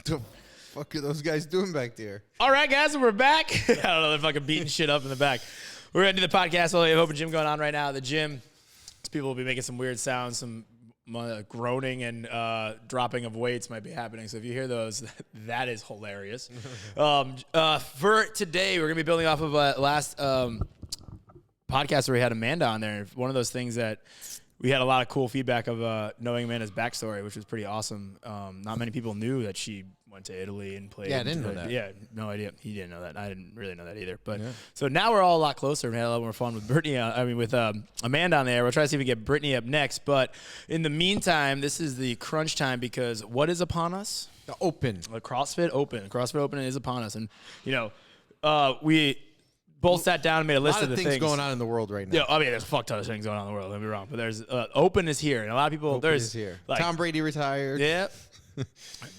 What the fuck are those guys doing back there? All right, guys, we're back. I don't know, they're fucking beating shit up in the back. We're going to do the podcast. We have open gym going on right now. The gym, people will be making some weird sounds, some groaning and dropping of weights might be happening. So if you hear those, that is hilarious. For today, we're going to be building off of last podcast where we had Amanda on there. One of those things that we had a lot of cool feedback of knowing Amanda's backstory, which was pretty awesome. Not many people knew that she went to Italy and played. Yeah, I didn't know that. Yeah, no idea. He didn't know that. I didn't really know that either. But So now we're all a lot closer. We had a lot more fun with with Amanda on there. We'll try to see if we get Brittany up next. But in the meantime, this is the crunch time because what is upon us? The Open. The CrossFit Open. CrossFit Open is upon us. And, we both sat down and made a list of the things going on in the world right now. Yeah, I mean, there's a fuck ton of things going on in the world. Don't be wrong, but there's Open is here, and a lot of people. Open is here. Like, Tom Brady retired. Yeah,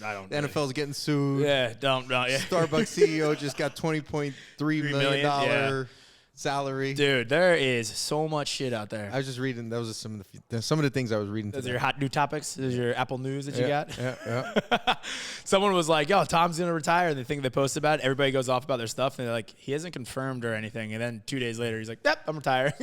I don't. The NFL's getting sued. Yeah, don't. Yeah. Starbucks CEO just got $20.3 million salary. Dude, there is so much shit out there. I was just reading. Those are some of the things I was reading. Those are your hot new topics. Those are your Apple News that you got. Yeah. Someone was like, "Yo, Tom's gonna retire," and they post about it. Everybody goes off about their stuff, and they're like, "He hasn't confirmed or anything." And then 2 days later, he's like, "Yep, I'm retiring."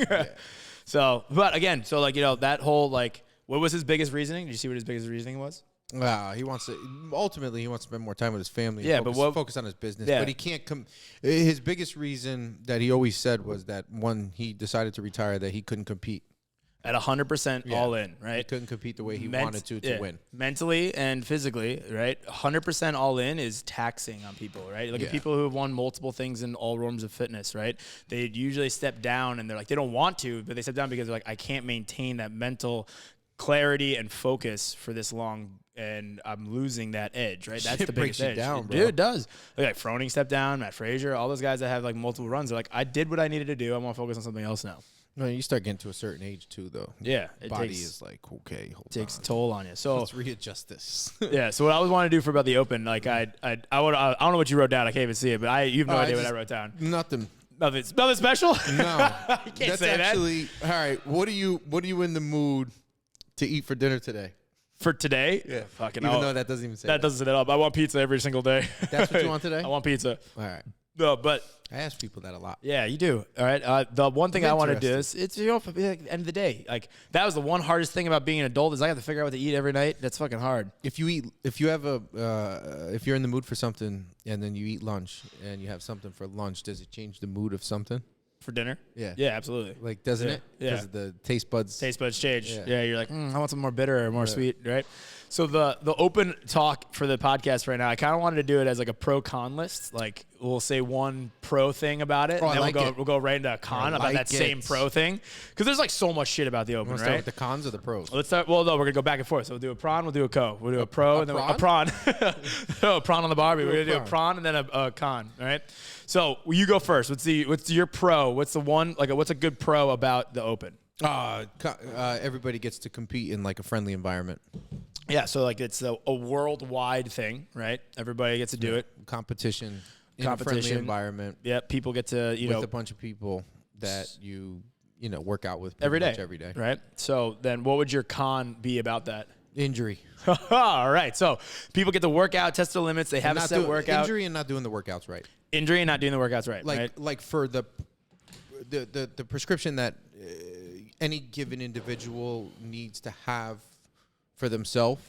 So, but again, that whole what was his biggest reasoning? Did you see what his biggest reasoning was? He wants to ultimately spend more time with his family. Yeah, focus on his business. Yeah. But he can't come. His biggest reason that he always said was that when he decided to retire, that he couldn't compete at 100% all in. Right, he couldn't compete the way he wanted to win, mentally and physically. Right, 100% all in is taxing on people. Right, look at people who have won multiple things in all realms of fitness. Right, they usually step down and they're like they don't want to, but they step down because they're like I can't maintain that mental clarity and focus for this long, and I'm losing that edge, right? That's the biggest edge. Down, bro. Dude, it does. Like Froning stepped down, Matt Frazier, all those guys that have multiple runs. They're like, I did what I needed to do. I want to focus on something else now. No, you start getting to a certain age too, though. Yeah, body is like, okay, takes a toll on you. So let's readjust this. Yeah. So what I always want to do for about the Open, I don't know what you wrote down. I can't even see it, but you have no idea what I wrote down. Nothing special. No, you can't say actually that. All right. What are you in the mood to eat for dinner today? For today? Yeah. Fucking even though that doesn't even say that. Doesn't say that up. I want pizza every single day. That's what you want today? I want pizza. All right. No, but I ask people that a lot. Yeah, you do. All right. The one thing I want to do is it's at the end of the day. That was the one hardest thing about being an adult is I have to figure out what to eat every night. That's fucking hard. If you're in the mood for something and then you eat lunch and you have something for lunch, does it change the mood of something? For dinner? Yeah. Yeah, absolutely. Doesn't it? Yeah. Because the taste buds change. Yeah, you're like, I want something more bitter or more sweet, right? So the Open talk for the podcast right now, I kind of wanted to do it as a pro-con list. We'll say one pro thing about it, and then we'll go right into a con about that same pro thing. Because there's so much shit about the Open, right? Start with the cons or the pros? Let's start. Well, no, we're gonna go back and forth. So we'll do a prawn, we'll do a co, we'll do a pro, and then a prawn. No, a prawn on the barbie. We're gonna do a prawn and then a con. All right. So you go first. What's your pro? What's the one what's a good pro about the Open? Everybody gets to compete in a friendly environment. Yeah, so it's a worldwide thing, right? Everybody gets to do it. Competition in a friendly environment. Yeah, people get to with a bunch of people that you work out with every day, right? So then, what would your con be about that? Injury. All right, so people get to work out, test their limits. They have a set workout. Injury and not doing the workouts right. Injury and not doing the workouts right. Like for the prescription that any given individual needs to have for themselves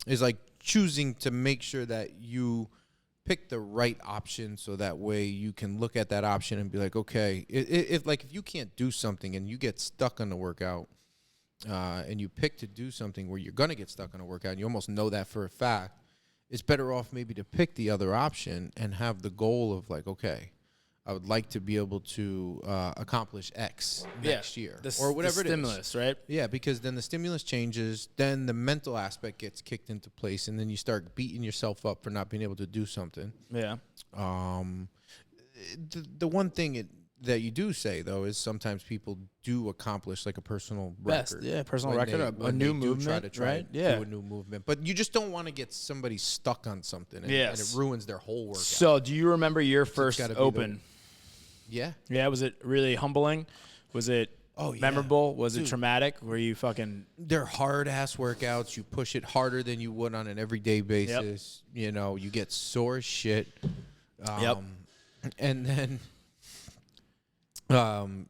is choosing to make sure that you pick the right option so that way you can look at that option and be like, okay, if you can't do something and you get stuck on the workout and you pick to do something where you're going to get stuck on a workout and you almost know that for a fact, it's better off maybe to pick the other option and have the goal of okay, I would like to be able to accomplish X next year or whatever it is. Stimulus, right? Yeah, because then the stimulus changes, then the mental aspect gets kicked into place, and then you start beating yourself up for not being able to do something. Yeah. The one thing that you do say, though, is sometimes people do accomplish a personal record. Yeah, personal record, a new movement, right? Yeah. Do a new movement. But you just don't want to get somebody stuck on something, and it ruins their whole workout. So do you remember your first Open? Yeah. Yeah, was it really humbling? Was it Oh, yeah. memorable? Was it Dude. traumatic? Were you fucking... They're hard-ass workouts. You push it harder than you would on an everyday basis. You know, you get sore as shit. And then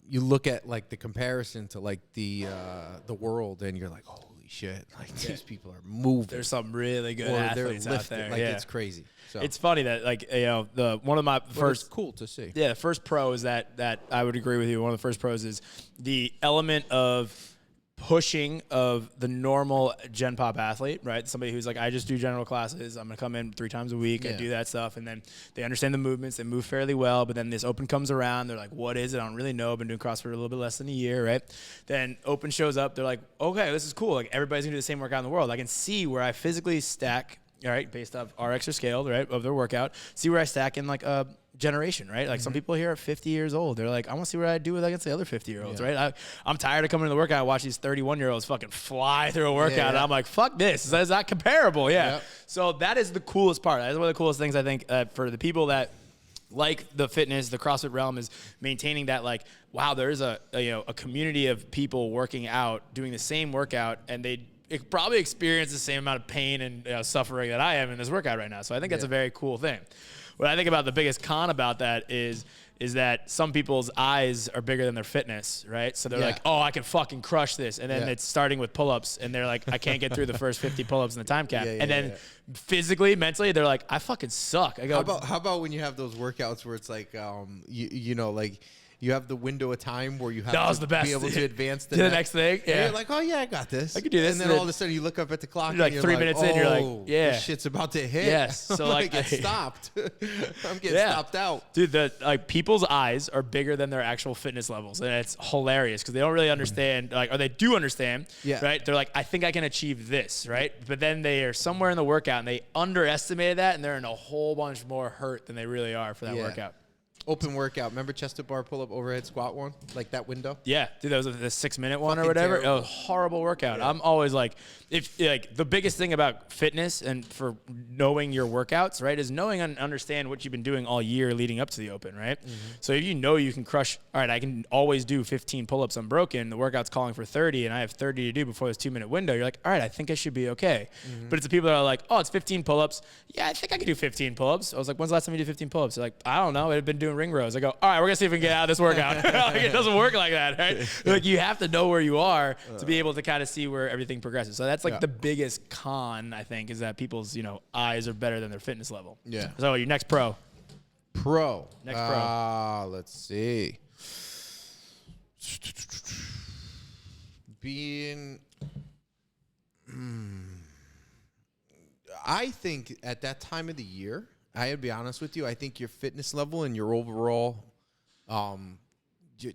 you look at, like, the comparison to, like, the world, and you're like, holy shit. Like, these people are moving. There's some really good or athletes they're out lifting. there. Like, it's crazy. So. It's funny that, like, you know, one of my first... It's cool to see. Yeah, the first pro is that I would agree with you. One of the first pros is the element of pushing of the normal Gen Pop athlete, right? Somebody who's like, I just do general classes. I'm going to come in 3 times a week. I do that stuff. And then they understand the movements. They move fairly well. But then this open comes around. They're like, what is it? I don't really know. I've been doing CrossFit for a little bit less than a year, right? Then open shows up. They're like, okay, this is cool. Like, everybody's going to do the same workout in the world. I can see where I physically stack, all right, based off RX or scaled, right, of their workout. See where I stack in, like, a generation, right? Like, some people here are 50 years old. They're like, I want to see what I do with against the other 50-year-olds, right? I'm tired of coming to the workout. I watch these 31-year-olds fucking fly through a workout, and I'm like, fuck this. That's not comparable, So that is the coolest part. That is one of the coolest things, I think, for the people that like the fitness, the CrossFit realm, is maintaining that, like, wow, there's a community of people working out, doing the same workout, and they probably experience the same amount of pain and suffering that I am in this workout right now. So I think that's a very cool thing. What I think about the biggest con about that is that some people's eyes are bigger than their fitness, right? So they're like, oh, I can fucking crush this. And then it's starting with pull-ups, and they're like, I can't get through the first 50 pull-ups in the time cap. And then physically, mentally, they're like, I fucking suck. I go, how about when you have those workouts where it's like, you know, like, you have the window of time where you have to be able to advance the next thing. Yeah. And you're like, oh, yeah, I got this. I can do this. And then all of a sudden you look up at the clock, you're like, and you're 3 minutes in, you're like, yeah. this shit's about to hit. Yes. So, like, get stopped. I'm getting stopped out. Dude, people's eyes are bigger than their actual fitness levels. And it's hilarious because they don't really understand, or they do understand, right? They're like, I think I can achieve this, right? But then they are somewhere in the workout and they underestimated that, and they're in a whole bunch more hurt than they really are for that workout. Open workout. Remember chest to bar pull-up overhead squat one? Like that window? Yeah. Dude, that was the 6-minute one or Fucking whatever. terrible. It was a horrible workout. I'm always like, the biggest thing about fitness and for knowing your workouts, right, is knowing and understand what you've been doing all year leading up to the open, right? So if you know you can crush, all right, I can always do 15 pull-ups unbroken. The workout's calling for 30, and I have 30 to do before this 2-minute window. You're like, all right, I think I should be okay. But it's the people that are like, oh, it's 15 pull-ups. Yeah, I think I can do 15 pull-ups. I was like, when's the last time you did 15 pull-ups? They're like, I don't know. I've been doing ring rows. I go, all right, we're going to see if we can get out of this workout. Like, it doesn't work like that, right? Like, you have to know where you are to be able to kind of see where everything progresses. So that's like the biggest con, I think, is that people's, eyes are better than their fitness level. Yeah. So your next pro. Next pro. Let's see. I think at that time of the year, I'll be honest with you, I think your fitness level and your overall,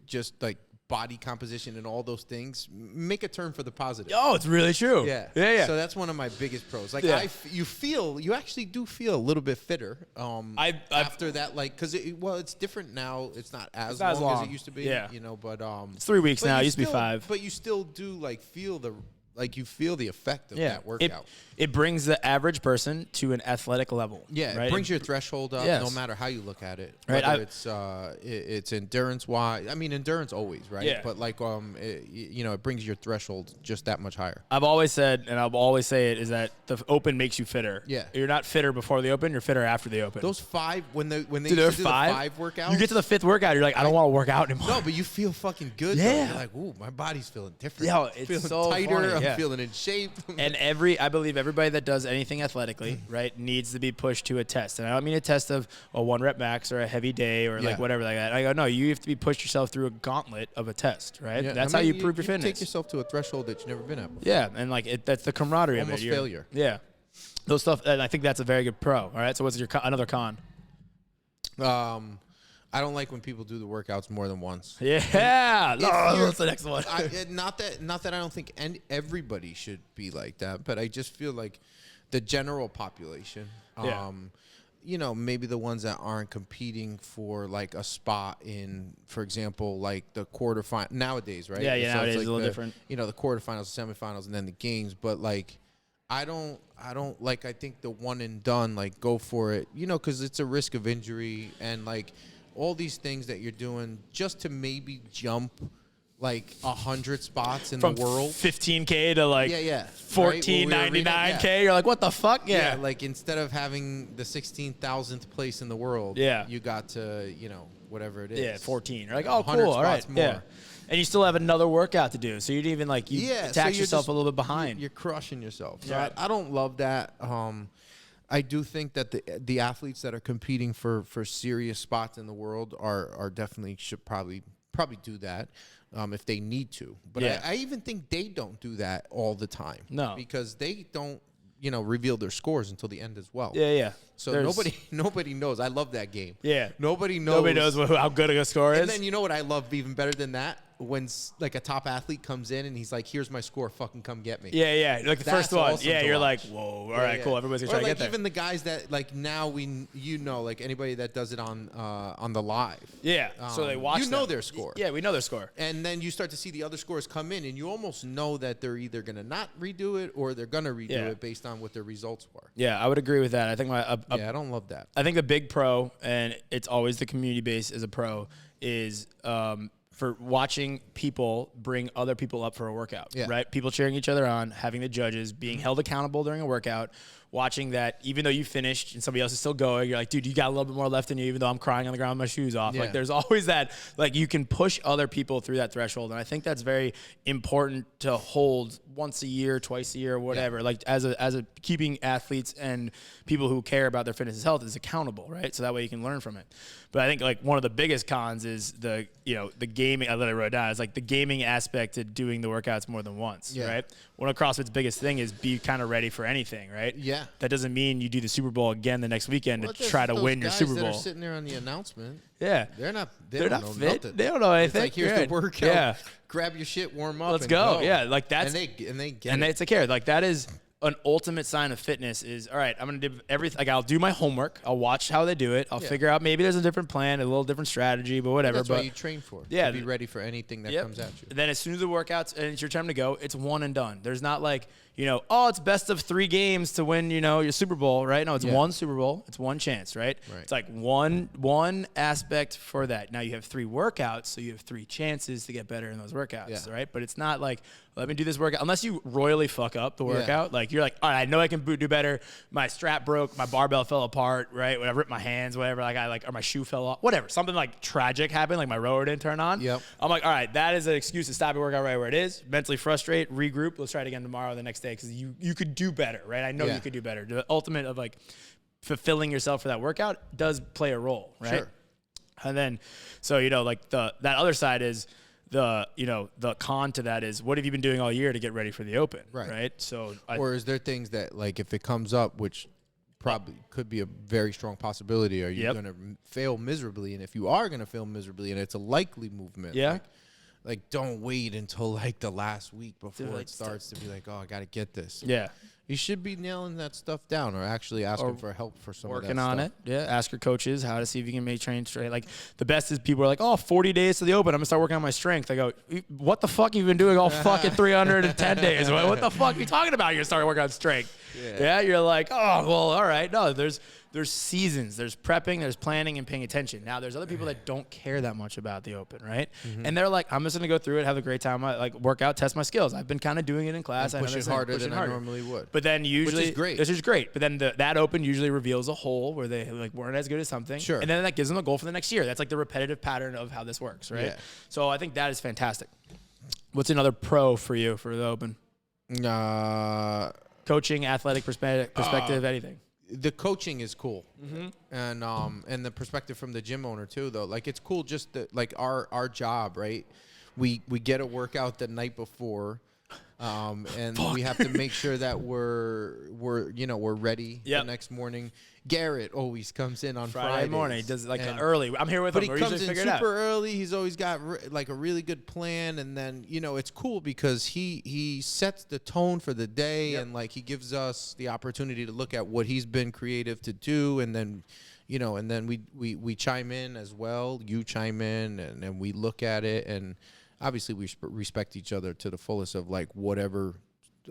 just like body composition and all those things make a turn for the positive. Oh, it's really true. Yeah. So that's one of my biggest pros. Like, you actually do feel a little bit fitter after that, like, because it's different now. It's not as long as it used to be. Yeah. But it's 3 weeks now. It used to be 5. But you still do like feel the effect of that workout. It brings the average person to an athletic level. Yeah, right? It brings your threshold up, no matter how you look at it. Right. Whether it's endurance-wise. I mean, endurance always, right? Yeah. But like, it brings your threshold just that much higher. I've always said, and I'll always say it, is that the open makes you fitter. Yeah. You're not fitter before the open. You're fitter after the open. Those 5, when they do do the 5 workouts. You get to the 5th workout, you're like, I don't want to work out anymore. No, but you feel fucking good. Yeah. Though. You're like, ooh, my body's feeling different. Yeah, it's feeling so tighter. funny. I'm feeling in shape. And I believe everybody that does anything athletically, right, needs to be pushed to a test. And I don't mean a test of a 1-rep max or a heavy day or like whatever like that. I go, no, you have to be pushed yourself through a gauntlet of a test, right? Yeah. That's how you prove your fitness. Take yourself to a threshold that you've never been at before. Yeah, and like that's the camaraderie Almost of it. Failure. Yeah. Those stuff, and I think that's a very good pro. All right, so what's your another con? I don't like when people do the workouts more than once. Yeah, that's the next one. Not that I don't think everybody should be like that, but I just feel like the general population, maybe the ones that aren't competing for like a spot in, for example, like the quarterfinal nowadays, right? Yeah, so nowadays it's like a little different. The quarterfinals, semifinals, and then the games. But like, I don't like. I think the one and done, like, go for it, because it's a risk of injury and like all these things that you're doing just to maybe jump like 100 spots in From the world. 15K to like Yeah. 14.99K. You're like, what the fuck? Yeah. Like instead of having the 16,000th place in the world, you got to, whatever it is. Yeah, 14. You're like, oh, 100 cool. All right. spots more. Yeah. And you still have another workout to do. So you'd even like, tax yourself a little bit behind. You're crushing yourself. So Yeah. I don't love that. I do think that the athletes that are competing for serious spots in the world are definitely should probably do that if they need to. But I even think they don't do that all the time. No, because they don't reveal their scores until the end as well. Yeah. So nobody knows. I love that game. Yeah. Nobody knows how good a score is. And then you know what I love even better than that? When like a top athlete comes in and he's like, "Here's my score, fucking come get me." Yeah. Like the first one. Awesome Yeah, you're watch. like, whoa, all right, cool. Everybody's gonna try to get there. Even the guys that like now like anybody that does it on the live. Yeah. So they watch. You know their score. Yeah, we know their score. And then you start to see the other scores come in, and you almost know that they're either gonna not redo it or they're gonna redo it based on what their results were. Yeah, I would agree with that. I think I don't love that. I think the big pro, and it's always the community base as a pro, is for watching people bring other people up for a workout, right? People cheering each other on, having the judges, being held accountable during a workout, watching that even though you finished and somebody else is still going, you're like, dude, you got a little bit more left in you, even though I'm crying on the ground with my shoes off. Like there's always that, like you can push other people through that threshold. And I think that's very important to hold once a year, twice a year, whatever. Like as a keeping athletes and people who care about their fitness and health is accountable, right? So that way you can learn from it. But I think like one of the biggest cons is the gaming. I literally wrote it down. It's like the gaming aspect to doing the workouts more than once, right? One of CrossFit's biggest thing is be kind of ready for anything, right? Yeah. That doesn't mean you do the Super Bowl again the next weekend to try to win your Super Bowl. That are sitting there on the announcement. Yeah. They're not fit. Nothing. They don't know anything. It's like, here's the workout. Yeah. Grab your shit, warm up, let's go. Yeah, like that's and they get and it. it's a care. Like that is an ultimate sign of fitness is, all right, I'm going to do everything. Like I'll do my homework. I'll watch how they do it. I'll figure out maybe there's a different plan, a little different strategy, but whatever. That's what you train for. Yeah. To be ready for anything that comes at you. Then as soon as the workout's and it's your time to go, it's one and done. There's not like, it's best of 3 games to win, your Super Bowl, right? No, it's one Super Bowl. It's one chance, right? It's like one aspect for that. Now you have 3 workouts, so you have 3 chances to get better in those workouts, right? But it's not like, let me do this workout. Unless you royally fuck up the workout. Like you're like, all right, I know I can do better. My strap broke. My barbell fell apart, right? Whatever, ripped my hands, whatever. Or my shoe fell off. Whatever. Something like tragic happened, like my rower didn't turn on. Yep. I'm like, all right, that is an excuse to stop your workout right where it is. Mentally frustrate, regroup. Let's try it again tomorrow or the next day because you could do better, right? I know you could do better. The ultimate of like fulfilling yourself for that workout does play a role, right? Sure. And then, so, like that other side is the con to that is what have you been doing all year to get ready for the Open, right? So, or is there things that like if it comes up, which probably could be a very strong possibility, are you going to fail miserably? And if you are going to fail miserably, and it's a likely movement, like don't wait until like the last week before it starts to be like, oh, I got to get this. Yeah. You should be nailing that stuff down or actually asking for help for some of that working on stuff. it. Yeah. Ask your coaches how to see if you can make train straight. Like the best is people are like, 40 days to the Open. I'm going to start working on my strength. I go, what the fuck have you been doing all fucking 310 days? What the fuck are you talking about? You're going to start working on strength. Yeah. You're like, oh, well, all right. No, there's seasons. There's prepping, there's planning, and paying attention. Now, there's other people that don't care that much about the Open, right? Mm-hmm. And they're like, I'm just going to go through it, have a great time, work out, test my skills. I've been kind of doing it in class. And push it harder than I normally would. But then usually, which is great. But then that Open usually reveals a hole where they weren't as good as something. Sure. And then that gives them a goal for the next year. That's like the repetitive pattern of how this works, right? Yeah. So I think that is fantastic. What's another pro for you for the Open? Coaching, athletic perspective, anything. The coaching is cool, and the perspective from the gym owner too. Though, like it's cool just that, like our job, right? We get a workout the night before, and we have to make sure that we're ready the next morning. Garrett always comes in on Friday morning. He does early. I'm here with him. But he comes in super early. He's always got a really good plan, and then it's cool because he sets the tone for the day, and like he gives us the opportunity to look at what he's been creative to do, and then and then we chime in as well. You chime in, and we look at it, and obviously we respect each other to the fullest of like whatever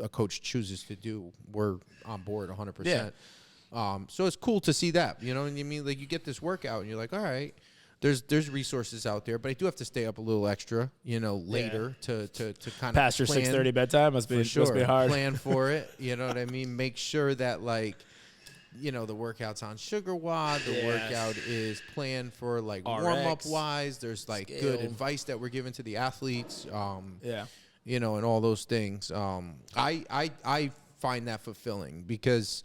a coach chooses to do. We're on board 100%. So it's cool to see that, you know what I mean? Like you get this workout and you're like, all right, there's resources out there, but I do have to stay up a little extra, later to kind of past your 6:30 bedtime must be hard. Plan for it. You know what I mean? Make sure that the workout's on sugar wad. The workout is planned for warm up wise. There's good advice that we're giving to the athletes. And all those things. I find that fulfilling because,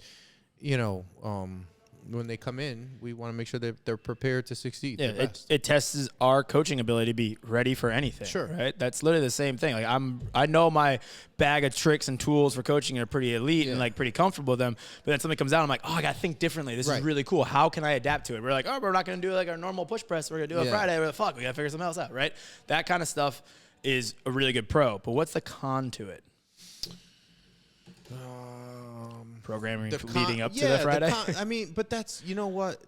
when they come in, we want to make sure that they're prepared to succeed. Yeah, it tests our coaching ability to be ready for anything. Sure. Right? That's literally the same thing. I know my bag of tricks and tools for coaching are pretty elite and pretty comfortable with them. But then something comes out, I'm like, I got to think differently. This is really cool. How can I adapt to it? We're like, we're not going to do our normal push press. We're going to do it Friday. We're like, fuck, we got to figure something else out. Right? That kind of stuff is a really good pro. But what's the con to it? Programming leading up to the Friday? But that's,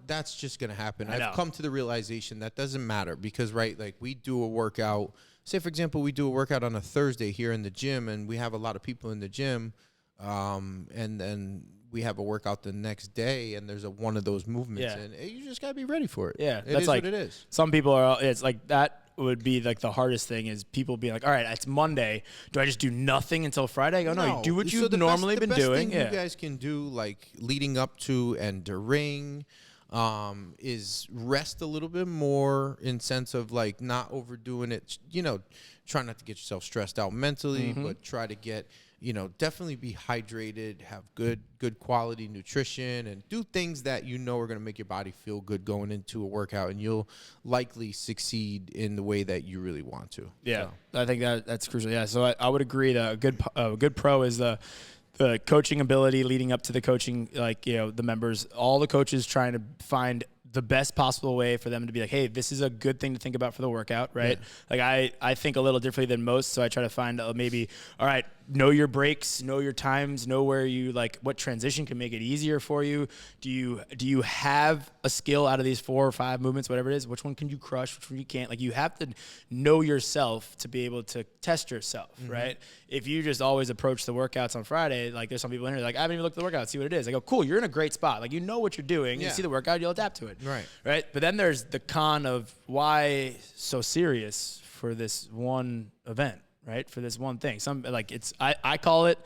that's just going to happen. I've come to the realization that doesn't matter because, we do a workout. Say, for example, we do a workout on a Thursday here in the gym, and we have a lot of people in the gym, and then we have a workout the next day, and there's one of those movements, and you just got to be ready for it. Yeah, that's what it is. Some people are, it's like that. Would be the hardest thing is people being like, all right, it's Monday. Do I just do nothing until Friday? I go, no, you do what you've normally been doing. The best thing you guys can do, leading up to and during, is rest a little bit more in sense of not overdoing it. Try not to get yourself stressed out mentally, but try to get, definitely be hydrated, have good quality nutrition, and do things that are going to make your body feel good going into a workout, and you'll likely succeed in the way that you really want to. Yeah, so. I think that's crucial. Yeah, so I would agree that a good pro is the coaching ability leading up to the coaching, the members, all the coaches trying to find the best possible way for them to be like, hey, this is a good thing to think about for the workout, right? Yeah. I think a little differently than most, so I try to find maybe, all right, know your breaks, know your times, know where you what transition can make it easier for you. Do you have a skill out of these 4 or 5 movements, whatever it is? Which one can you crush? Which one you can't? You have to know yourself to be able to test yourself, right? If you just always approach the workouts on Friday, there's some people in here I haven't even looked at the workout, see what it is. I go, cool, you're in a great spot. You know what you're doing. You see the workout, you'll adapt to it. Right. But then there's the con of why so serious for this one event. Right, for this one thing. I called it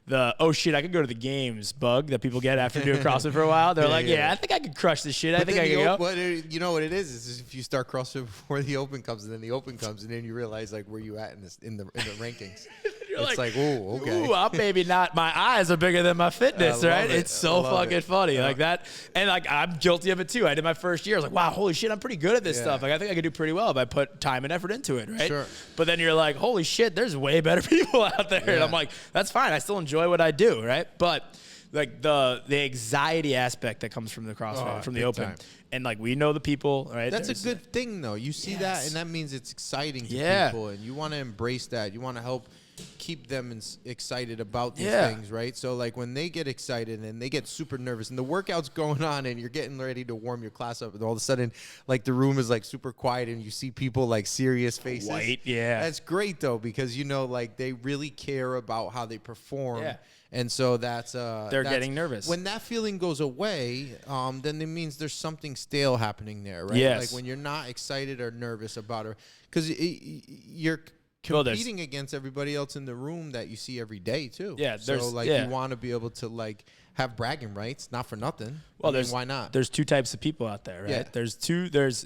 the oh shit, I could go to the games bug that people get after doing CrossFit for a while. They're I think I could crush this shit. I think I can go. But you know what it is if you start CrossFit before the Open comes, and then the Open comes, and then you realize where you at in the rankings. It's oh, okay. Ooh, I'm maybe not. My eyes are bigger than my fitness, right? It's so fucking funny, that. And I'm guilty of it too. I did my first year. I was like, wow, holy shit, I'm pretty good at this stuff. I think I could do pretty well if I put time and effort into it, right? Sure. But then you're like, holy shit, there's way better people out there, and I'm like, that's fine. I still enjoy what I do, right? But the anxiety aspect that comes from the CrossFit, from the Open. Time. And we know the people, right? That's a good thing, though. You see that, and that means it's exciting to people, and you want to embrace that. You want to help keep them excited about these things, right? So when they get excited and they get super nervous and the workout's going on and you're getting ready to warm your class up, and all of a sudden the room is super quiet and you see people serious faces. White, That's great though, because they really care about how they perform. Yeah. And so they're getting nervous. When that feeling goes away, then it means there's something stale happening there, right? Yes. When you're not excited or nervous about it, because you're competing against everybody else in the room that you see every day too. Yeah, so you want to be able to have bragging rights, not for nothing. Well, why not? There's 2 types of people out there, right? Yeah.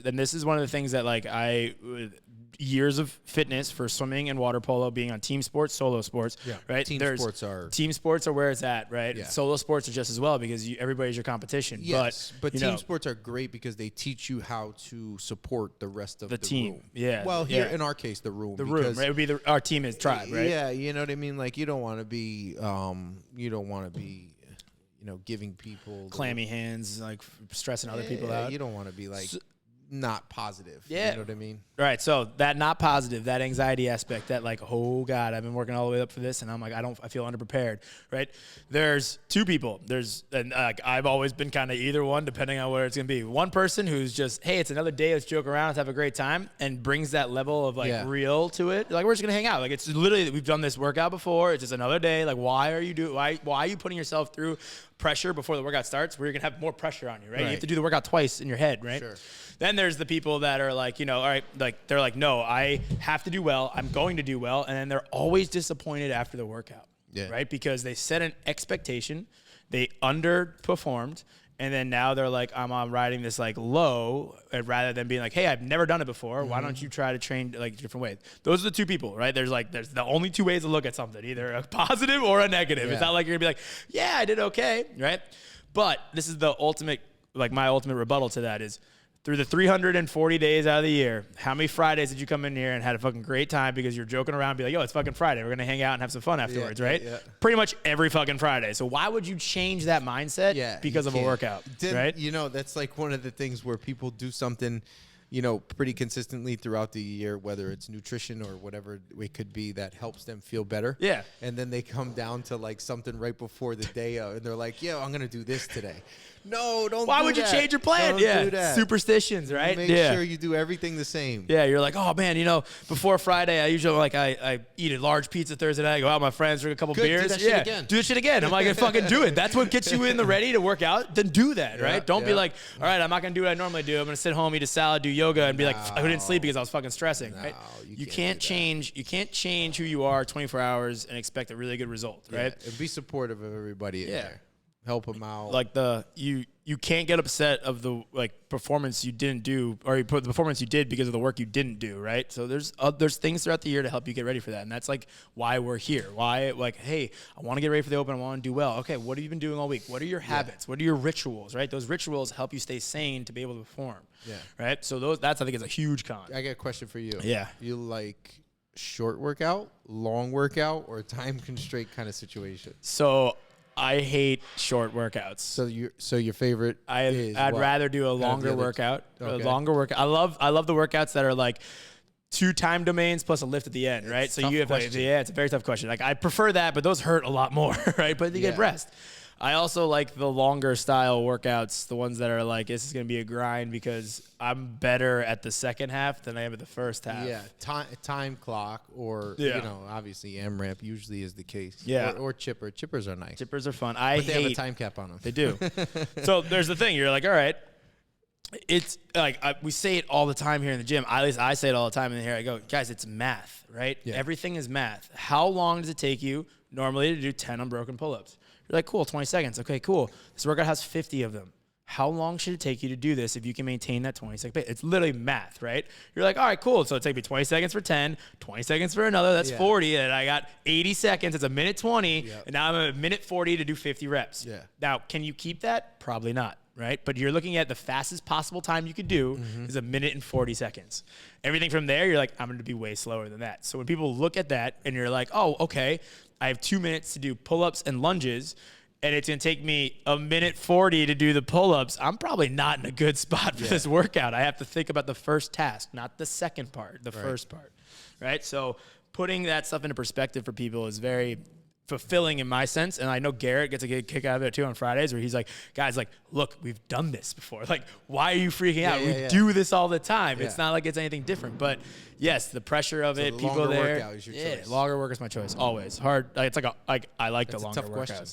And this is one of the things that years of fitness for swimming and water polo, being on team sports, solo sports, right? Team sports are where it's at, right? Yeah. Solo sports are just as well because everybody's your competition. Yes, but team sports are great because they teach you how to support the rest of the team. Room. Yeah. Well, here in our case, the room. The room, right? It would be our team is tribe, right? Yeah, you know what I mean. You don't want to be, giving people clammy hands, stressing other people out. You don't want to be not positive. Yeah. You know what I mean? Right. So that not positive, that anxiety aspect, that oh God, I've been working all the way up for this, and I'm I feel underprepared. Right. There's 2 people. I've always been kind of either one, depending on where it's gonna be. One person who's just, hey, it's another day, let's joke around, let's have a great time, and brings that level of real to it. We're just gonna hang out. It's literally, we've done this workout before. It's just another day. Why are you putting yourself through pressure before the workout starts, where you're gonna have more pressure on you, right? You have to do the workout twice in your head, right? Sure. Then there's the people that are like, all right, like they're like, no, I have to do well. I'm going to do well, and then they're always disappointed after the workout, right? Because they set an expectation, they underperformed. And then now they're like, I'm riding this like low, rather than being like, hey, I've never done it before. Why don't you try to train like different ways? Those are the two people, right? There's the only two ways to look at something, either a positive or a negative. It's not like you're gonna be like, yeah, I did okay, right? But this is the ultimate, like my ultimate rebuttal to that is, through the 340 days out of the year, how many Fridays did you come in here and had a fucking great time because you're joking around and be like, yo, it's fucking Friday. We're going to hang out and have some fun afterwards, right? Yeah. Pretty much every fucking Friday. So why would you change that mindset because of a workout, right? That's like one of the things where people do something, pretty consistently throughout the year, whether it's nutrition or whatever it could be that helps them feel better. Yeah. And then they come down to like something right before the day and they're like, yeah, I'm going to do this today. No, don't. Why would you change your plan? Don't do that. Superstitions, right? Make sure you do everything the same. Yeah, you're like, oh man, before Friday, I usually I eat a large pizza Thursday night. I go out with my friends, drink a couple beers. Do that shit again. Do this shit again. I'm like, fucking do it. That's what gets you in the ready to work out. Then do that, right? Don't be like, all right, I'm not gonna do what I normally do. I'm gonna sit home, eat a salad, do yoga, and be like, I didn't sleep because I was fucking stressing, right? You can't change. You can't change who you are 24 hours and expect a really good result, right? And be supportive of everybody in there. Help them out. Like you can't get upset of the performance you didn't do, or you put the performance you did because of the work you didn't do, right? So there's things throughout the year to help you get ready for that, and that's like why we're here. Why hey, I want to get ready for the Open. I want to do well. Okay, what have you been doing all week? What are your habits? What are your rituals? Right? Those rituals help you stay sane to be able to perform. Yeah. Right. So that's I think is a huge con. I got a question for you. Yeah. You like short workout, long workout, or time constraint kind of situation? So I hate short workouts. So your favorite is I'd rather do a longer workout. Okay. A longer workout. I love the workouts that are like 2 time domains plus a lift at the end, right? So you have it's a very tough question. Like I prefer that, but those hurt a lot more, right? But you get rest. I also like the longer style workouts, the ones that are like, this is going to be a grind because I'm better at the second half than I am at the first half. Yeah, time clock or, obviously AMRAP usually is the case. Yeah. Or chipper. Chippers are nice. Chippers are fun. But they have a time cap on them. They do. So there's the thing. You're like, all right. It's like we say it all the time here in the gym. At least I say it all the time in here. I go, guys, it's math, right? Yeah. Everything is math. How long does it take you normally to do 10 unbroken pull-ups? You're like, cool, 20 seconds. Okay, cool. This workout has 50 of them. How long should it take you to do this if you can maintain that 20-second pace? It's literally math, right? You're like, all right, cool. So it takes me 20 seconds for 10, 20 seconds for another. That's 40. And I got 80 seconds. It's a minute 20. And now I'm at a minute 40 to do 50 reps. Yeah. Now, can you keep that? Probably not, right? But you're looking at the fastest possible time you could do is a minute and 40 seconds. Everything from there, you're like, I'm going to be way slower than that. So when people look at that and you're like, oh, okay, I have 2 minutes to do pull-ups and lunges, and it's going to take me a minute 40 to do the pull-ups, I'm probably not in a good spot for this workout. I have to think about the first task, not the second part, the first part, right? So putting that stuff into perspective for people is very fulfilling in my sense. And I know Garrett gets a good kick out of it too on Fridays where he's like, guys, like, look, we've done this before. Like, why are you freaking out? We do this all the time. It's not like it's anything different. But yes, the pressure of it, people there. Workout is your choice. Longer work is my choice. Always. Hard. It's like I like the longer workouts. Question.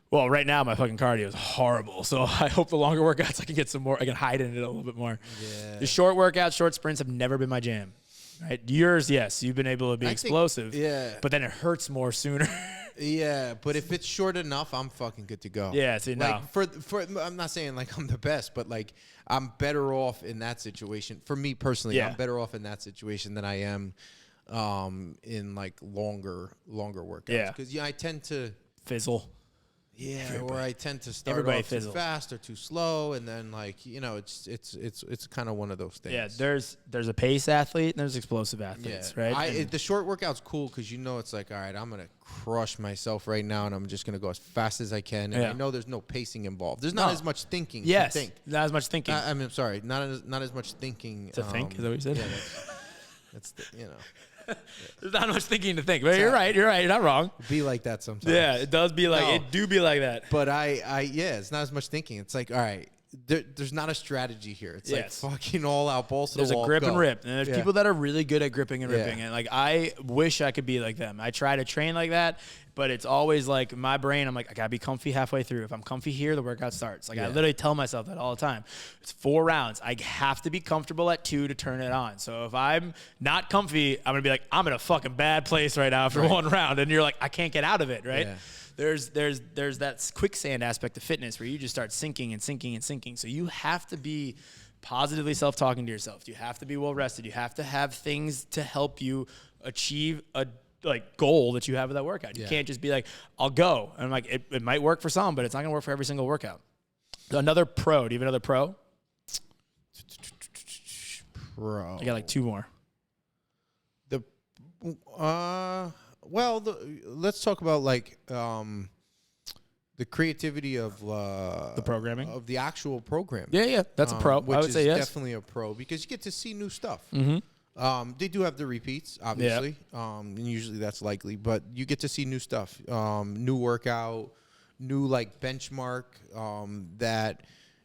Well, right now my fucking cardio is horrible, so I hope the longer workouts I can get some more. I can hide in it a little bit more. Yeah. The short workouts, short sprints have never been my jam. Right? Yours, yes, you've been able to be explosive. But then it hurts more sooner. Yeah, but if it's short enough, I'm fucking good to go. Yeah, see, no. For I'm not saying like I'm the best, but like I'm better off in that situation. For me personally, I'm better off in that situation than I am in like longer workouts. Yeah, because I tend to fizzle. Yeah, or I tend to start off too fast or too slow, and then like it's kind of one of those things. Yeah, there's a pace athlete and there's explosive athletes, right? The short workout's cool because it's like, all right, I'm gonna crush myself right now, and I'm just gonna go as fast as I can, and I know there's no pacing involved. There's not as much thinking. Yes, to think. Not as much thinking. I'm sorry, not as much thinking to think. Is that what you said? Yeah, that's There's not much thinking to think, but you're right. You're not wrong. Be like that sometimes. Yeah, it does be like it do be like that. But it's not as much thinking. It's like, all right, there's not a strategy here. It's Yes. like fucking all out, balls to There's the wall. a grip go. and rip. And there's Yeah. people that are really good at gripping and ripping. Yeah. And like, I wish I could be like them. I try to train like that, but it's always like my brain, I'm like, I gotta be comfy halfway through. If I'm comfy here, the workout starts. Like I literally tell myself that all the time. It's 4 rounds. I have to be comfortable at 2 to turn it on. So if I'm not comfy, I'm gonna be like, I'm in a fucking bad place right now after 1 round. And you're like, I can't get out of it, right? Yeah. There's that quicksand aspect of fitness where you just start sinking and sinking and sinking. So you have to be positively self-talking to yourself. You have to be well rested. You have to have things to help you achieve a goal that you have with that workout. You can't just be like, I'll go. And I'm like, it might work for some, but it's not gonna work for every single workout. Another pro. Do you have another pro? Pro. I got like 2 more. Well, let's talk about like the creativity of The programming of the actual program. Yeah, that's a pro. Which I would is say yes. definitely a pro because you get to see new stuff. Mm-hmm. They do have the repeats, obviously, and usually that's likely, but you get to see new stuff, new workout, new like benchmark that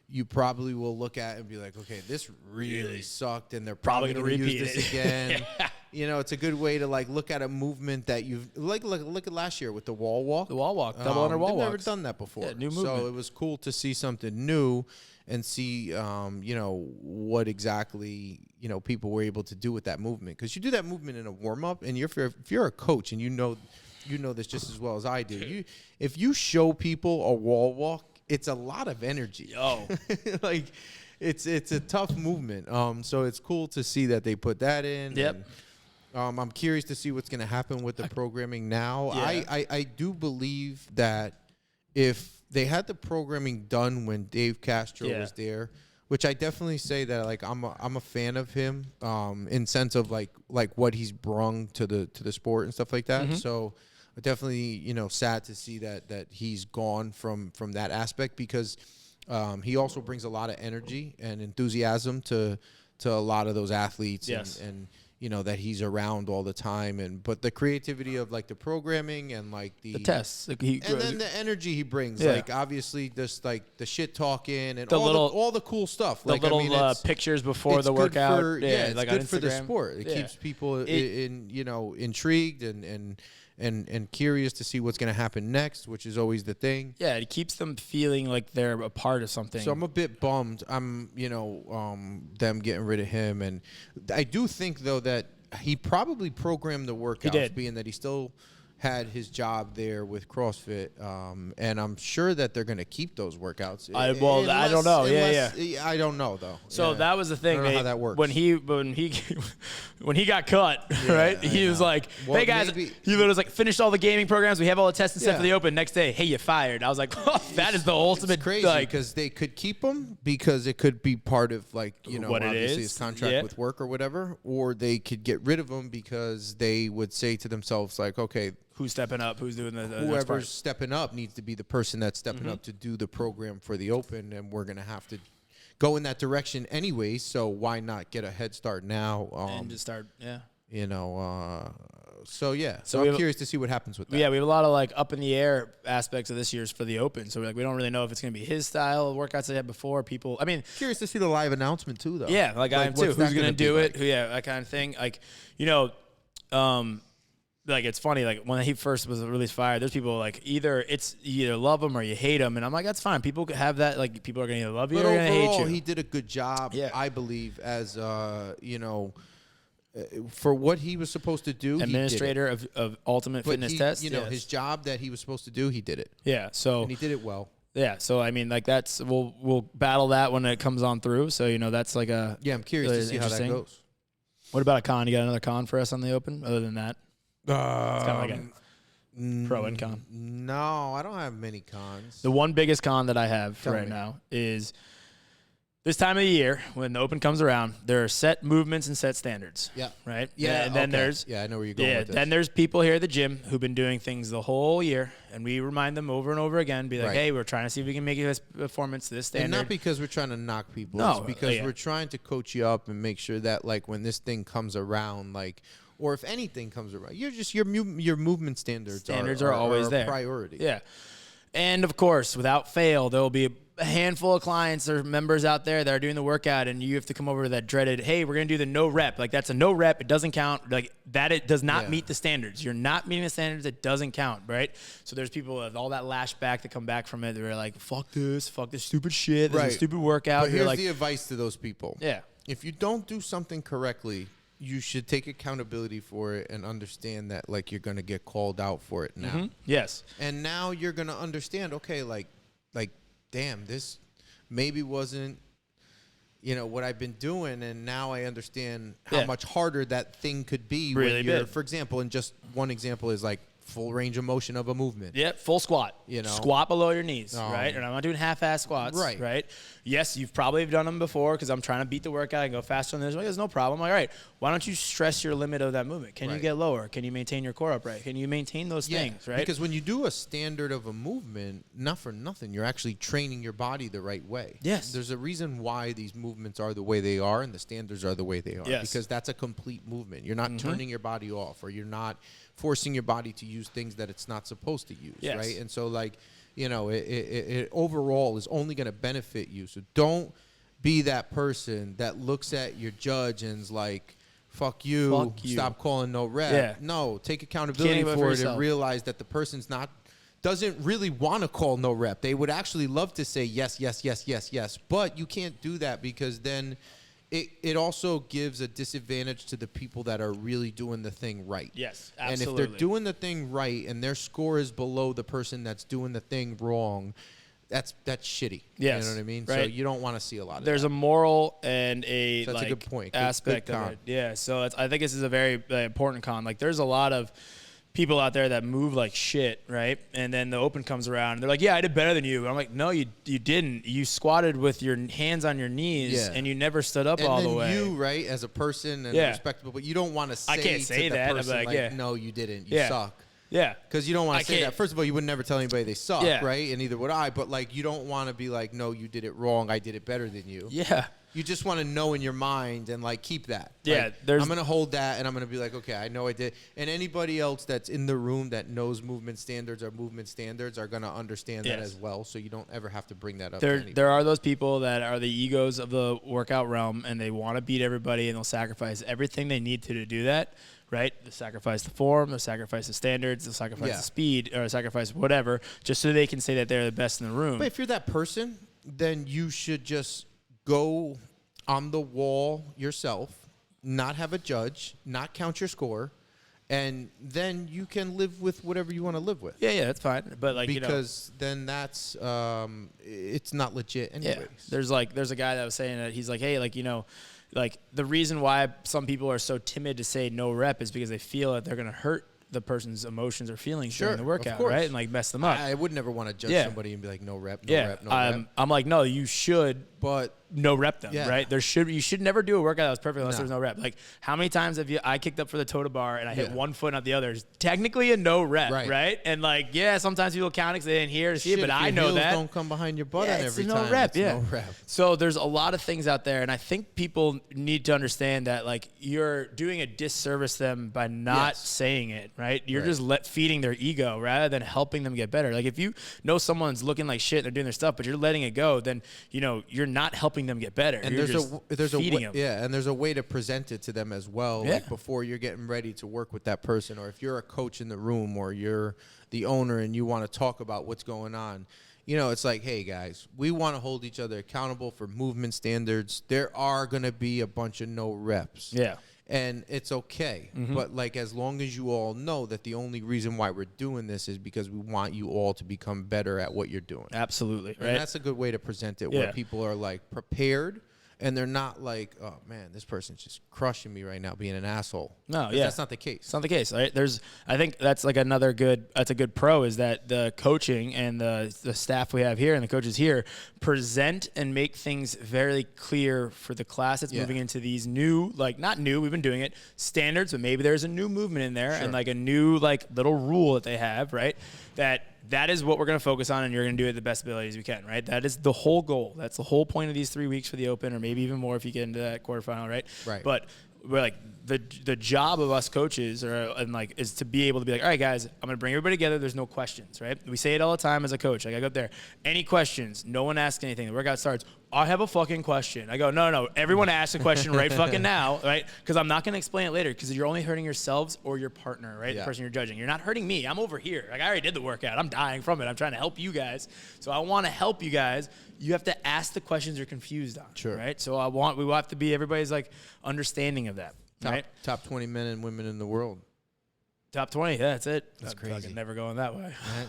you probably will look at and be like, okay, this really sucked, and they're probably going to repeat use this it. again. You know, it's a good way to like look at a movement that you've look at last year with the wall walk. The wall walk, double under wall They've never walks. done that before. Yeah, new So movement. it was cool to see something new and see, you know, what exactly, you know, people were able to do with that movement. Because you do that movement in a warm up, and if you're a coach and you know this just as well as I do. If you show people a wall walk, it's a lot of energy. Yo. Like it's a tough movement. So it's cool to see that they put that in. Yep. And, I'm curious to see what's going to happen with the programming now. Yeah. I do believe that if they had the programming done when Dave Castro was there, which I definitely say that like I'm a fan of him in sense of like what he's brung to the sport and stuff like that. So definitely, you know, sad to see that he's gone from that aspect because he also brings a lot of energy and enthusiasm to a lot of those athletes and you know, that he's around all the time, but the creativity of like the programming and like the tests, like and then the energy he brings, like obviously just like the shit talking and all the cool stuff, the like little I mean, pictures before the good workout. for, it's like good on for the Instagram. sport. It keeps people in you know, intrigued and curious to see what's going to happen next, which is always the thing. Yeah, it keeps them feeling like they're a part of something. So I'm a bit bummed. I'm, you know, them getting rid of him. And I do think, though, that he probably programmed the workouts, being that he still had his job there with CrossFit. And I'm sure that they're going to keep those workouts. I don't know. I don't know, though. So that was the thing. I don't know how that works. When he got cut, right? He was like, Well, hey, guys, he literally was like, finished all the gaming programs. We have all the testing set for the open. Next day, hey, you fired. I was like, oh, that is the ultimate. It's crazy because they could keep him because it could be part of like, you know, what obviously his contract with work or whatever, or they could get rid of him because they would say to themselves like, okay, who's stepping up? Who's doing the whoever's stepping up needs to be the person that's stepping up to do the program for the open, and we're gonna have to go in that direction anyway. So why not get a head start now? And just start, you know. So So I'm curious to see what happens with that. Yeah, we have a lot of like up in the air aspects of this year's for the open. So we don't really know if it's going to be his style of workouts they had before. People, I mean, Curious to see the live announcement too, though. yeah, like I am too. what's Who's that going to gonna be do it? like? That kind of thing. Like, you know, like it's funny. Like when he first was released fire, there's people like you either love him or you hate him, and I'm like, that's fine. People have that. Like people are going to either love you But or they're going to hate overall, you. he did a good job, Yeah. I believe, as you know, for what he was supposed to do. Administrator he did it. of Ultimate But Fitness Test. you know, his job that he was supposed to do, he did it, Yeah. So and he did it well. yeah. So I mean, like that's we'll battle that when it comes on through. So you know, that's like a Yeah, I'm curious to see how that interesting. goes. What about a con? You got another con for us on the open? Other than that, it's kind of like a pro and con. No, I don't have many cons. The one biggest con that I have Tell right me. now is this time of the year when the open comes around, there are set movements and set standards. Yeah. Right? Yeah, And then okay. there's I know where you're going with this. then there's people here at the gym who've been doing things the whole year, and we remind them over and over again, be like, Right. hey, we're trying to see if we can make this performance to this standard. And not because we're trying to knock people. No, it's because yeah. we're trying to coach you up and make sure that, like, when this thing comes around, like, or if anything comes around, you're just your movement standards are always a there. priority. Yeah. And of course, without fail, there will be a handful of clients or members out there that are doing the workout, and you have to come over to that dreaded, hey, we're going to do the no rep. Like, that's a no rep. It doesn't count. Like, that it does not meet the standards. You're not meeting the standards. It doesn't count, right? So there's people with all that lashback that come back from it. They're like, fuck this stupid shit. This is a stupid workout. But here's like, the advice to those people. Yeah. If you don't do something correctly, you should take accountability for it and understand that, like, you're going to get called out for it now. Mm-hmm. Yes. And now you're going to understand, okay, like, damn, this maybe wasn't, what I've been doing, and now I understand how much harder that thing could be. Really when you're, big. For example, and just one example is like full range of motion of a movement. Yep, full squat. Squat below your knees, right? And I'm not doing half-ass squats, right? Yes, you've probably done them before because I'm trying to beat the workout and go faster than this. There's no problem. Like, all right, why don't you stress your limit of that movement? Can you get lower? Can you maintain your core upright? Can you maintain those things, right? Because when you do a standard of a movement, not for nothing, you're actually training your body the right way. Yes. There's a reason why these movements are the way they are and the standards are the way they are. Yes. Because that's a complete movement. You're not turning your body off, or you're not forcing your body to use things that it's not supposed to use, right? And so, like, it overall is only going to benefit you. So don't be that person that looks at your judge and's like, fuck you, stop calling no rep. Yeah. No, take accountability for it and realize that the person's doesn't really want to call no rep. They would actually love to say yes, yes, yes, yes, yes. But you can't do that, because then it also gives a disadvantage to the people that are really doing the thing right. Yes, absolutely. And if they're doing the thing right and their score is below the person that's doing the thing wrong, that's shitty. Yes, you know what I mean? right. So you don't want to see a lot of There's that. a moral and a, that's a good point. aspect good of it. Yeah, so I think this is a very important con. Like, there's a lot of people out there that move like shit, right? And then the open comes around, and they're like, yeah, I did better than you. And I'm like, no, you didn't. You squatted with your hands on your knees, and you never stood up all the way. And you, right, as a person and respectable, but you don't want to say, I can't say to the that. person, like, no, you didn't. You suck. Yeah. Because you don't want to say that. First of all, you would never tell anybody they suck, Yeah. right? And neither would I. But, like, you don't want to be like, no, you did it wrong. I did it better than you. Yeah. You just want to know in your mind and, like, keep that. Yeah. Like, I'm going to hold that, and I'm going to be like, okay, I know I did. And anybody else that's in the room that knows movement standards are going to understand that as well. So you don't ever have to bring that up. There are those people that are the egos of the workout realm, and they want to beat everybody, and they'll sacrifice everything they need to do that. Right? They'll sacrifice the form, they'll sacrifice the standards, they'll sacrifice the speed, or sacrifice whatever, just so they can say that they're the best in the room. But if you're that person, then you should just go on the wall yourself, not have a judge, not count your score, and then you can live with whatever you want to live with. Yeah, that's fine. But, like, because then that's it's not legit anyways. Yeah. There's a guy that was saying that he's like, hey, like, like, the reason why some people are so timid to say no rep is because they feel that they're going to hurt the person's emotions or feelings during the workout, right? And, like, mess them up. I would never want to judge somebody and be like, no rep, no rep, no rep. I'm like, no, you should, but no rep them, right? You should never do a workout that was perfect unless there's no rep. Like, how many times have I kicked up for the toe to bar and I hit one foot, not the other? It's technically a no rep, right? And, like, sometimes people count it because they didn't hear or see it, but I know that. Don't come behind your butt on every no time. Rep, it's no rep. So there's a lot of things out there, and I think people need to understand that, like, you're doing a disservice to them by not saying it, right? You're just feeding their ego rather than helping them get better. Like, if you know someone's looking like shit and they're doing their stuff, but you're letting it go, then, you're not helping them get better. And there's a way, and there's a way to present it to them as well, like before you're getting ready to work with that person, or if you're a coach in the room, or you're the owner and you want to talk about what's going on. It's like, hey guys, we want to hold each other accountable for movement standards. There are going to be a bunch of no reps. Yeah. And it's okay. But, like, as long as you all know that the only reason why we're doing this is because we want you all to become better at what you're doing. Absolutely. Right. And that's a good way to present it, where people are, like, prepared. And they're not like, oh, man, this person's just crushing me right now, being an asshole. No, that's not the case. It's not the case, right? I think that's like that's a good pro, is that the coaching and the staff we have here and the coaches here present and make things very clear for the class that's moving into these new, like, not new, we've been doing it, standards, but maybe there's a new movement in there and, like, a new, like, little rule that they have, right? That is what we're going to focus on, and you're going to do it the best abilities we can, right? That is the whole goal. That's the whole point of these 3 weeks for the Open, or maybe even more if you get into that quarterfinal, right? Right. But we're like the job of us coaches is to be able to be like, all right, guys, I'm gonna bring everybody together. There's no questions, right? We say it all the time as a coach. Like I go up there, any questions? No one asks anything. The workout starts. I have a fucking question. I go, no. Everyone asks a question right fucking now, right? Because I'm not gonna explain it later. Because you're only hurting yourselves or your partner, right? The person you're judging. You're not hurting me. I'm over here. Like I already did the workout. I'm dying from it. I'm trying to help you guys. So I want to help you guys. You have to ask the questions you're confused on, right? So we have to be everybody's like understanding of that, right? Top 20 men and women in the world. Top 20. Yeah, that's it. That's crazy. Fucking never going that way. Right.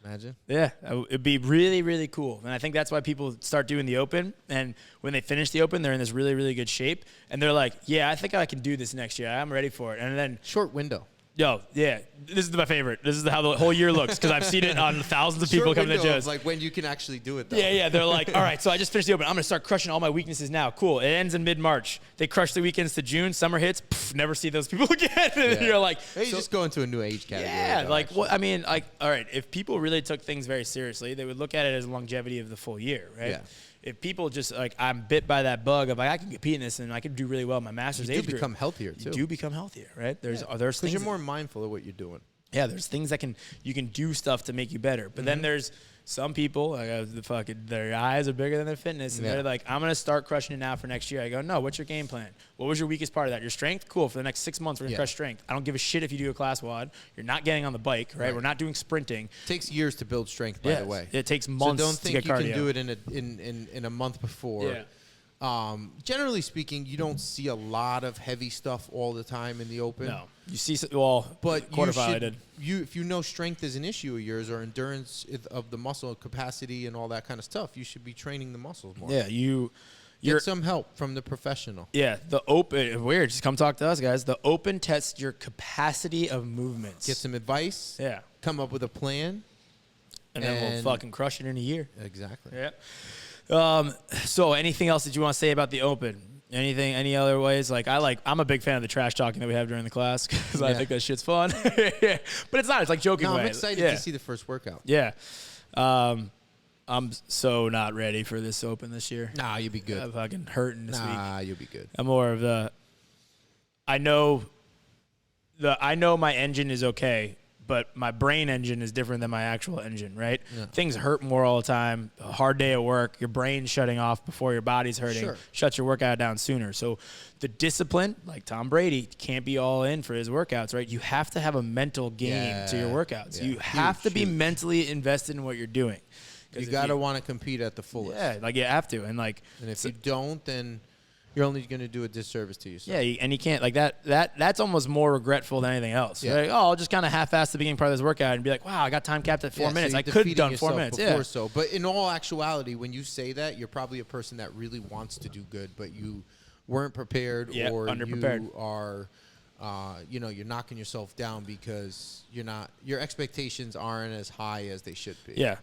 Imagine. Yeah, it'd be really, really cool. And I think that's why people start doing the open. And when they finish the open, they're in this really, really good shape. And they're like, yeah, I think I can do this next year. I'm ready for it. And then short window. This is my favorite. This is how the whole year looks because I've seen it on thousands of people coming to gyms. Like when you can actually do it, though. Yeah. They're like, all right, so I just finished the open. I'm going to start crushing all my weaknesses now. Cool. It ends in mid-March. They crush the weekends to June. Summer hits. Never see those people again. And you're like. Hey, you just go into a new age category. Yeah. Like, what? I mean, like, all right, if people really took things very seriously, they would look at it as longevity of the full year, right? Yeah. If people just like, I'm bit by that bug of like, I can compete in this and I can do really well in my master's age group. You do become healthier too. You do become healthier, right? There's things because you're more mindful of what you're doing. Yeah, there's things that you can do stuff to make you better. But then there's some people like their eyes are bigger than their fitness, and they're like, I'm gonna start crushing it now for next year. I go, no, what's your game plan? What was your weakest part of that? Your strength? Cool. For the next 6 months, we're gonna crush strength. I don't give a shit if you do a class WOD. You're not getting on the bike, right? We're not doing sprinting. It takes years to build strength, by the way. It takes months to get cardio. So don't think you can do it in a month before. Yeah. Generally speaking, you don't see a lot of heavy stuff all the time in the open. No, you see, but quarterfinal I did. If you know strength is an issue of yours or endurance of the muscle capacity and all that kind of stuff, you should be training the muscles more. Yeah, get some help from the professional. Yeah, the open weird. Just come talk to us, guys. The open tests your capacity of movements. Get some advice. Yeah, come up with a plan, and then we'll fucking crush it in a year. Exactly. Yeah. So anything else that you want to say about the open? Any other ways? I'm a big fan of the trash talking that we have during the class because I think that shit's fun. But it's not. It's like joking way. I'm excited to see the first workout. Yeah. I'm so not ready for this open this year. Nah, you'll be good. I'm fucking hurting this week. Nah, you'll be good. I'm more of I know my engine is okay, but my brain engine is different than my actual engine, right? Yeah. Things hurt more all the time. A hard day at work, your brain's shutting off before your body's hurting. Shuts your workout down sooner. So the discipline, like Tom Brady, can't be all in for his workouts, right? You have to have a mental game to your workouts. Yeah. You have to be mentally invested in what you're doing. You got to want to compete at the fullest. Yeah, like you have to. And if you don't, then you're only going to do a disservice to yourself. Yeah, and you can't, like that's almost more regretful than anything else. Yeah. Like, I'll just kind of half-ass the beginning part of this workout and be like, wow, I got time capped at 4 minutes. So I could have done 4 minutes. But in all actuality, when you say that, you're probably a person that really wants to do good, but you weren't prepared or underprepared. You are, you're knocking yourself down because your expectations aren't as high as they should be. Yeah.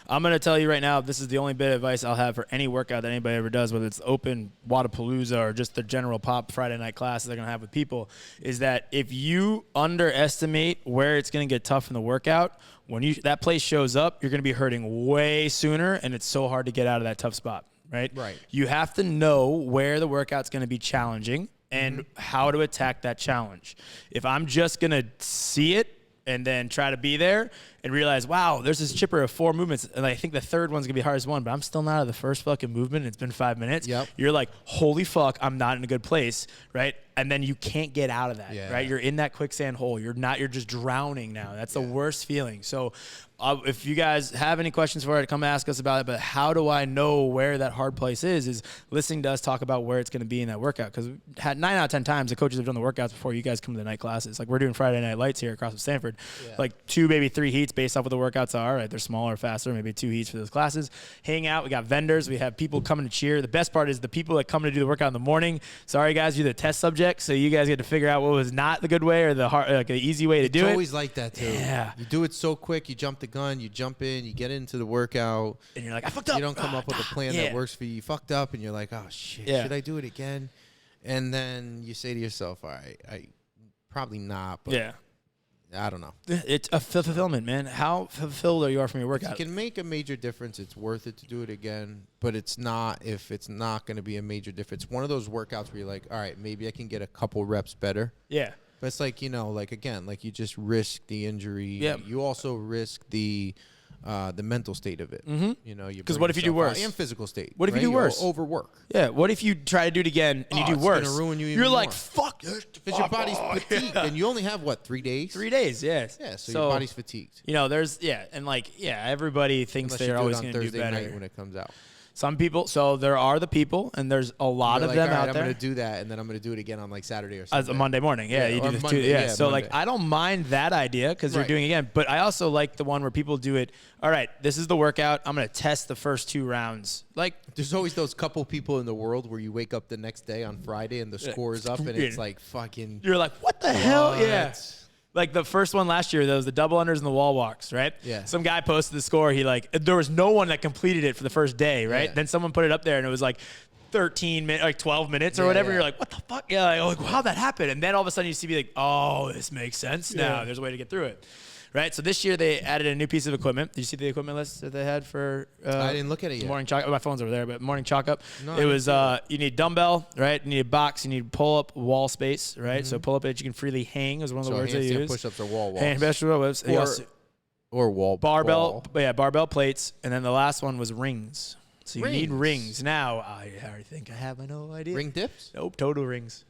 I'm going to tell you right now, this is the only bit of advice I'll have for any workout that anybody ever does, whether it's open, Wadapalooza, or just the general pop Friday night classes they're going to have with people, is that if you underestimate where it's going to get tough in the workout, when that place shows up, you're going to be hurting way sooner, and it's so hard to get out of that tough spot, right? Right. You have to know where the workout's going to be challenging and how to attack that challenge. If I'm just going to see it and then try to be there and realize, wow, there's this chipper of 4 movements, and I think the third one's going to be the hardest one, but I'm still not out of the first fucking movement, and it's been 5 minutes. Yep. You're like, holy fuck, I'm not in a good place, right? And then you can't get out of that, right? You're in that quicksand hole. You're just drowning now. That's the worst feeling. So if you guys have any questions for it, come ask us about it. But how do I know where that hard place is listening to us talk about where it's going to be in that workout. Because 9 out of 10 times, the coaches have done the workouts before you guys come to the night classes. Like we're doing Friday Night Lights here at CrossFit Stamford. Yeah. Like 2, maybe 3 heats based off what the workouts are. Right? They're smaller, faster, maybe 2 heats for those classes. Hang out. We got vendors. We have people coming to cheer. The best part is the people that come to do the workout in the morning. Sorry, guys, you're the test subject. So you guys get to figure out what was not the good way or the easy way to do it. It's always like that, too. Yeah. You do it so quick. You jump the gun. You jump in. You get into the workout. And you're like, I fucked up. You don't come up with a plan that works for you. You fucked up. And you're like, oh, shit. Should I do it again? And then you say to yourself, all right, I probably not. But I don't know. It's a fulfillment, man. How fulfilled are you from your workout? If you can make a major difference, it's worth it to do it again. But it's not if it's not going to be a major difference. One of those workouts where you're like, all right, maybe I can get a couple reps better. Yeah. But it's like, again, like you just risk the injury. Yep. You also risk the mental state of it. Mm-hmm. Because what if you do worse? And physical state. What if you do worse? Overwork. Yeah. What if you try to do it again and you do worse? It's going to ruin you even You're more. like, fuck. Because your body's fatigued. And you only have, 3 days? 3 days, yes. Yeah, so your body's fatigued. Everybody thinks they're always going to do better. Night when it comes out. Some people, so there are the people, and there's a lot of them out there. I'm going to do that, and then I'm going to do it again on Saturday or something. As a Monday morning, yeah. You do Monday, yeah. So Monday. I don't mind that idea because you're doing it again. But I also like the one where people do it. All right, this is the workout. I'm going to test the first 2 rounds. There's always those couple people in the world where you wake up the next day on Friday and the score is up, and it's like fucking. You're like, what the hell? Yeah. Like the first one last year, there was the double unders and the wall walks, right? Yeah. Some guy posted the score. There was no one that completed it for the first day, right? Yeah. Then someone put it up there, and it was 13 minutes, 12 minutes or whatever. Yeah. You're like, what the fuck? Yeah, how'd that happen? And then all of a sudden you see oh, this makes sense now. There's a way to get through it. Right, so this year they added a new piece of equipment. Did you see the equipment list that they had for? I didn't look at it yet. Morning chalk. My phone's over there, but morning chalk up. No, it was you need dumbbell, right? You need a box. You need pull up wall space, right? Mm-hmm. So pull up that you can freely hang is one of the words they use. Push ups or wall walks. Handstand or wall barbell. Yeah, barbell plates, and then the last one was rings. So you need rings. Now I think I have no idea. Ring dips? Nope, total rings.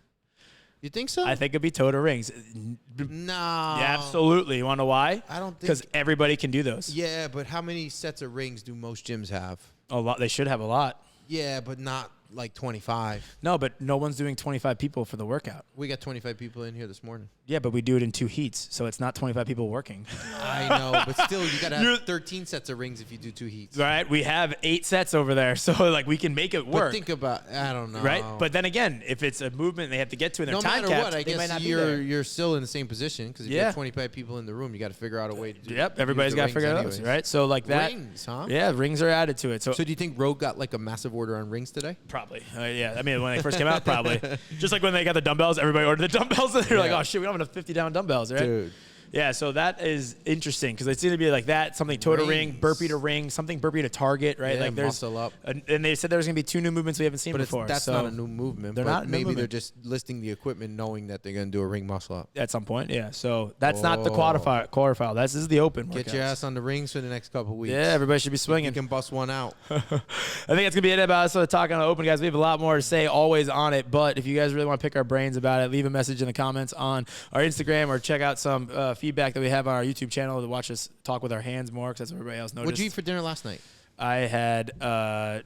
You think so? I think it'd be total rings. No. Yeah, absolutely. You want to know why? I don't think. Because everybody can do those. Yeah, but how many sets of rings do most gyms have? A lot. They should have a lot. Yeah, but not 25. No, but no one's doing 25 people for the workout. We got 25 people in here this morning. Yeah, but we do it in 2 heats, so it's not 25 people working. I know, but still, you got to have 13 sets of rings if you do 2 heats. Right? We have 8 sets over there, so we can make it work. But think about, I don't know. Right? But then again, if it's a movement they have to get to in their time caps, I guess you're still in the same position because if you have 25 people in the room, you got to figure out a way to do it. Yep, everybody's got to figure out those, right? So that. Rings, huh? Yeah, rings are added to it. So do you think Rogue got a massive order on rings today? Probably. Yeah. I mean, when they first came out, probably. Just like when they got the dumbbells, everybody ordered the dumbbells, and they're like, oh, shit, we don't have enough 50-down dumbbells, right? Dude. Yeah, so that is interesting because they seem to be like that, something toe to ring, burpee to ring, something burpee to target, right? Yeah, muscle up. And they said there's going to be 2 new movements we haven't seen before. That's not a new movement. Maybe they're just listing the equipment knowing that they're going to do a ring muscle up. At some point, yeah. So that's not the quarterfinal. This is the open workouts. Get your ass on the rings for the next couple of weeks. Yeah, everybody should be swinging. You can bust one out. I think that's going to be it about us talking on the open, guys. We have a lot more to say always on it, but if you guys really want to pick our brains about it, leave a message in the comments on our Instagram or check out some feedback that we have on our YouTube channel to watch us talk with our hands more because that's what everybody else noticed. What'd you eat for dinner last night? I had half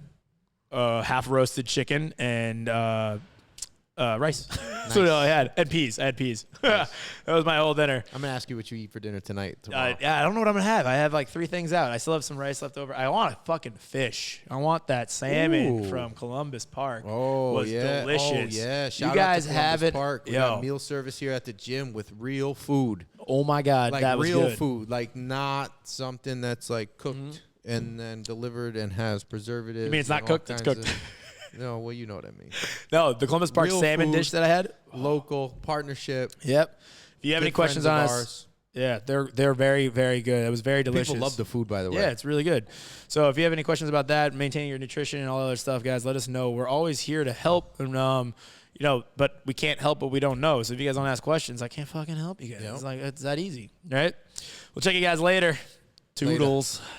roasted chicken and rice. Nice. That's what I had. And peas. I had peas. Nice. That was my whole dinner. I'm going to ask you what you eat for dinner tonight. Tomorrow. Yeah, I don't know what I'm going to have. I have 3 things out. I still have some rice left over. I want a fucking fish. I want that salmon from Columbus Park. Oh, was delicious. Oh, yeah. Shout you guys out to have it. Park. We got meal service here at the gym with real food. Oh, my God. That was real good. Food. Not something that's cooked and then delivered and has preservatives. You mean it's not cooked? It's cooked. No, well, you know what I mean. No, the Columbus Park salmon dish that I had. Local partnership. Yep. If you have any questions on us, yeah, they're very, very good. It was very delicious. People love the food, by the way. Yeah, it's really good. So if you have any questions about that, maintaining your nutrition and all that other stuff, guys, let us know. We're always here to help. And, but we can't help what we don't know. So if you guys don't ask questions, I can't fucking help you guys. Yep. It's that easy, right? We'll check you guys later. Toodles. Later.